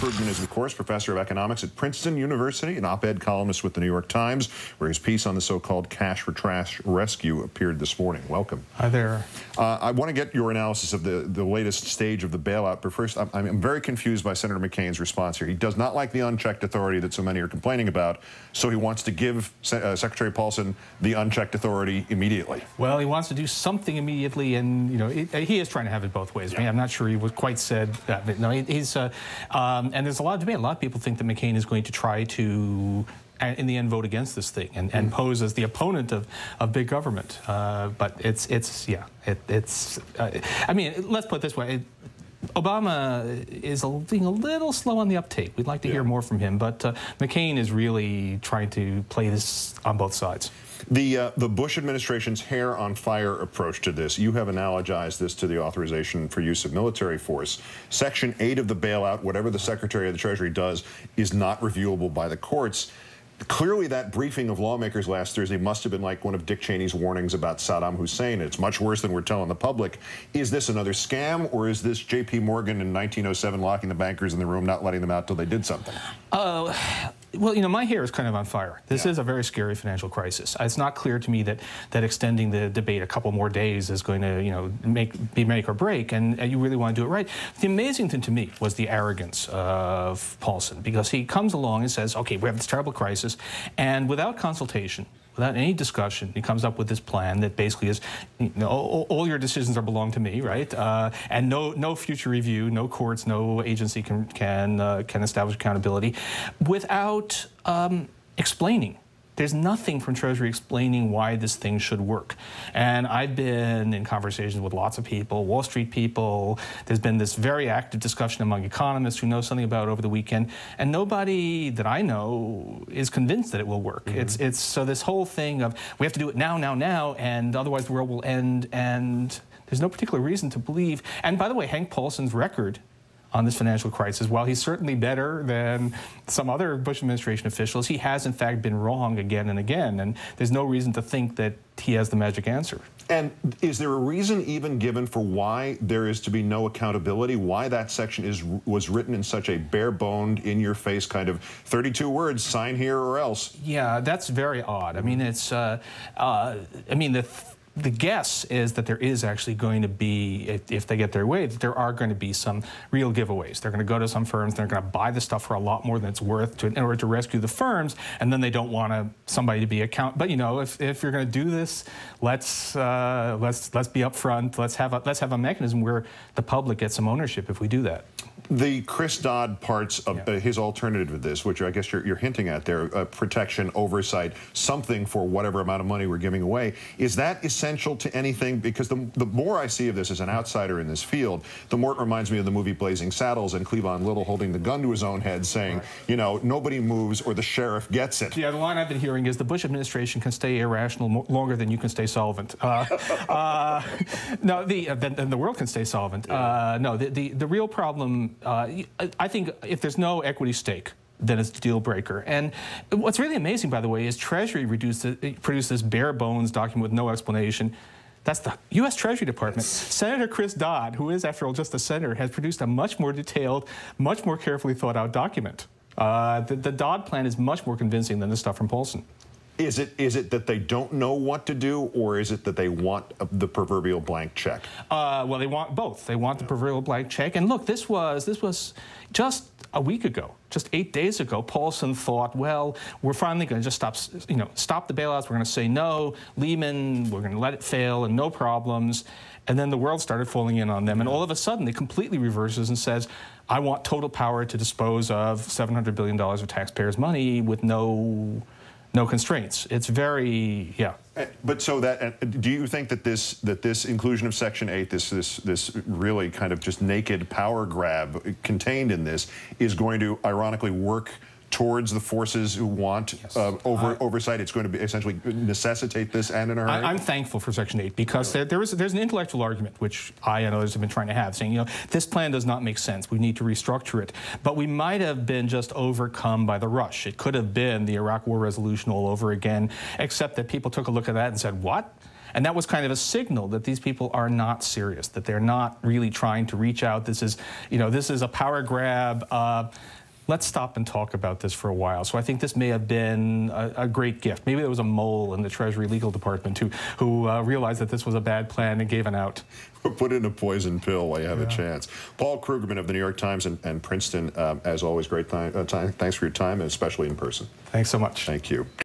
Krugman is, of course, professor of economics at Princeton University, an op-ed columnist with the New York Times, where his piece on the so-called cash for trash rescue appeared this morning. Welcome. Hi there. I want to get your analysis of the latest stage of the bailout, but first, I'm very confused by Senator McCain's response here. He does not like the unchecked authority that so many are complaining about, so he wants to give Secretary Paulson the unchecked authority immediately. Well, he wants to do something immediately, and, you know, he is trying to have it both ways. Yeah. I mean, I'm not sure he was quite said that, but no, he's, and there's a lot of debate. A lot of people think that McCain is going to try to, in the end, vote against this thing and pose as the opponent of big government. But I mean, let's put it this way. Obama is being a little slow on the uptake. We'd like to hear more from him, but McCain is really trying to play this on both sides. The Bush administration's hair on fire approach to this, you have analogized this to the authorization for use of military force. Section 8 of the bailout, whatever the Secretary of the Treasury does, is not reviewable by the courts. Clearly, that briefing of lawmakers last Thursday must have been like one of Dick Cheney's warnings about Saddam Hussein. It's much worse than we're telling the public. Is this another scam, or is this J.P. Morgan in 1907 locking the bankers in the room, not letting them out till they did something? Well, you know, my hair is kind of on fire. This is a very scary financial crisis. It's not clear to me that extending the debate a couple more days is going to, you know, be make or break, and you really want to do it right. The amazing thing to me was the arrogance of Paulson, because he comes along and says, okay, we have this terrible crisis, and without consultation, without any discussion, he comes up with this plan that basically is, you know, all your decisions belong to me, right? And no future review, no courts, no agency can establish accountability without explaining. There's nothing from Treasury explaining why this thing should work. And I've been in conversations with lots of people, Wall Street people. There's been this very active discussion among economists who know something about it over the weekend. And nobody that I know is convinced that it will work. So this whole thing of we have to do it now, and otherwise the world will end. And there's no particular reason to believe. And by the way, Hank Paulson's record on this financial crisis, while he's certainly better than some other Bush administration officials, he has in fact been wrong again and again, and there's no reason to think that he has the magic answer. And is there a reason even given for why there is to be no accountability, why that section was written in such a bare-boned, in-your-face kind of 32 words, sign here or else? Yeah, that's very odd. I mean, it's, the guess is that there is actually going to be, if they get their way, that there are going to be some real giveaways. They're going to go to some firms, they're going to buy the stuff for a lot more than it's worth in order to rescue the firms, and then they don't want somebody to be accountable. But you know, if you're going to do this, let's be upfront. Let's have a mechanism where the public gets some ownership if we do that. The Chris Dodd parts of his alternative to this, which I guess you're hinting at there, protection, oversight, something for whatever amount of money we're giving away, is that essential to anything? Because the more I see of this as an outsider in this field, the more it reminds me of the movie Blazing Saddles and Cleavon Little holding the gun to his own head saying, you know, nobody moves or the sheriff gets it. Yeah, the line I've been hearing is the Bush administration can stay irrational longer than you can stay solvent. No, the world can stay solvent. No, the real problem, I think if there's no equity stake, then it's a deal breaker. And what's really amazing, by the way, is Treasury produced this bare bones document with no explanation. That's the U.S. Treasury Department. Senator Chris Dodd, who is, after all, just a senator, has produced a much more detailed, much more carefully thought out document. The Dodd plan is much more convincing than the stuff from Paulson. Is it that they don't know what to do, or is it that they want the proverbial blank check? Well, they want both. They want the proverbial blank check. And look, this was just a week ago, just 8 days ago. Paulson thought, well, we're finally going to just stop the bailouts. We're going to say no, Lehman, we're going to let it fail, and no problems. And then the world started falling in on them, and all of a sudden, it completely reverses and says, I want total power to dispose of $700 billion of taxpayers' money with no constraints. It's very, But so that, do you think that this inclusion of Section 8, this really kind of just naked power grab contained in this, is going to ironically work towards the forces who want oversight? It's going to be essentially necessitate this and in a hurry? I'm thankful for Section 8 because there's an intellectual argument, which I and others have been trying to have, saying, you know, this plan does not make sense. We need to restructure it. But we might have been just overcome by the rush. It could have been the Iraq War resolution all over again, except that people took a look at that and said, what? And that was kind of a signal that these people are not serious, that they're not really trying to reach out. This is, this is a power grab. Let's stop and talk about this for a while. So I think this may have been a great gift. Maybe there was a mole in the Treasury legal department who realized that this was a bad plan and gave an out. Put in a poison pill while you have a chance. Paul Krugman of the New York Times and Princeton, as always, great time. Thanks for your time, and especially in person. Thanks so much. Thank you.